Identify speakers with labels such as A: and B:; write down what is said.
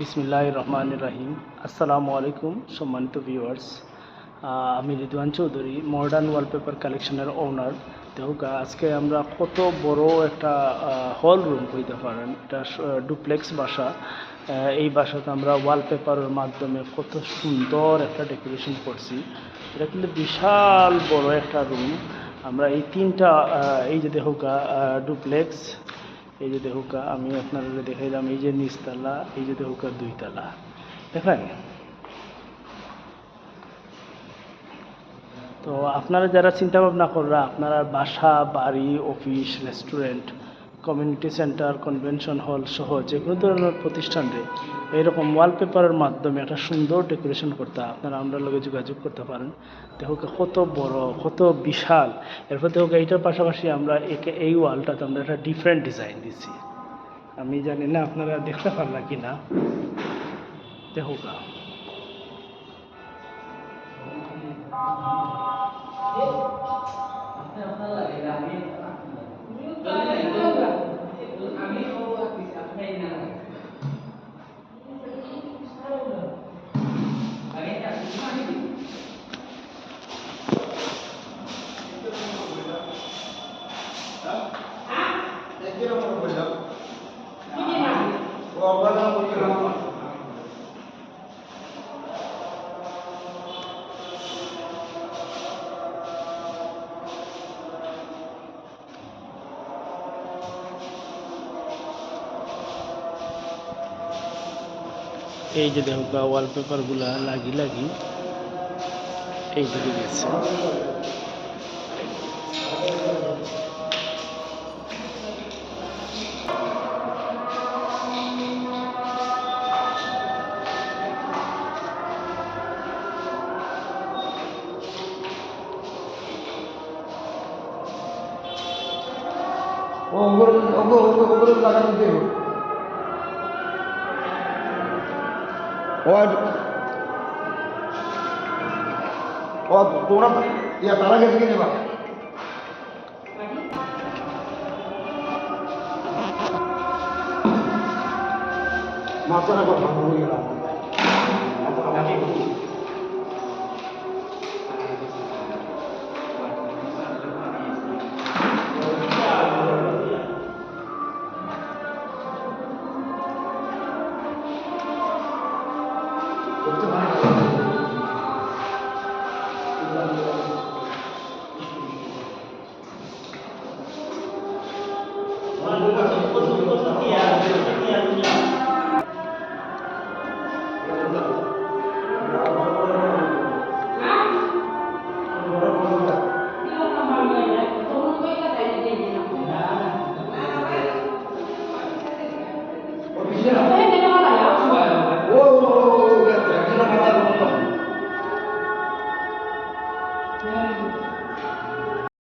A: বিসমিল্লাহির রহমানির রহিম। আসসালামু আলাইকুম সম্মানিত ভিউয়ার্স। আমি রিদওয়ান চৌধুরী, মডার্ন ওয়ালপেপার কালেকশনের ওনার। দেখুকা আজকে আমরা কত বড় একটা হল রুম হইতে পারেন, এটা ডুপ্লেক্স বাসা। এই বাসাতে আমরা ওয়ালপেপারের মাধ্যমে কত সুন্দর একটা ডেকোরেশন করছি। এটা কিন্তু বিশাল বড় একটা রুম। আমরা এই তিনটা এই যে দেখুকা ডুপ্লেক্স, এই যে দেখুকা আমি আপনারা দেখাইলাম, এই যে নিচতলা, এই যে দেখুকা দুইতলা দেখেন। তো আপনারা যারা চিন্তা ভাবনা কররা, আপনারা বাসা, বাড়ি, office, restaurant, community centre, convention hall সহ যে কোনো ধরনের প্রতিষ্ঠানে এইরকম ওয়ালপেপারের মাধ্যমে একটা সুন্দর ডেকোরেশন করতে আপনারা আমরা লগে যোগাযোগ করতে পারেন। দেখো কত বড়, কত বিশাল। এরপর দেখো এইটার পাশাপাশি আমরা এই ওয়ালটাতে আমরা একটা ডিফারেন্ট ডিজাইন দিছি। আমি জানি না আপনারা দেখতে পারলা কি না। দেখো এই যে দেখো ওয়ালপেপারগুলা লাগি লাগি এই দিকে গেছে।
B: ওগুলো লাগানো দেব ও তোমরা ইয়া তারা গেছে কিনে বা মাছরা কথা বলে গেলাম। করতে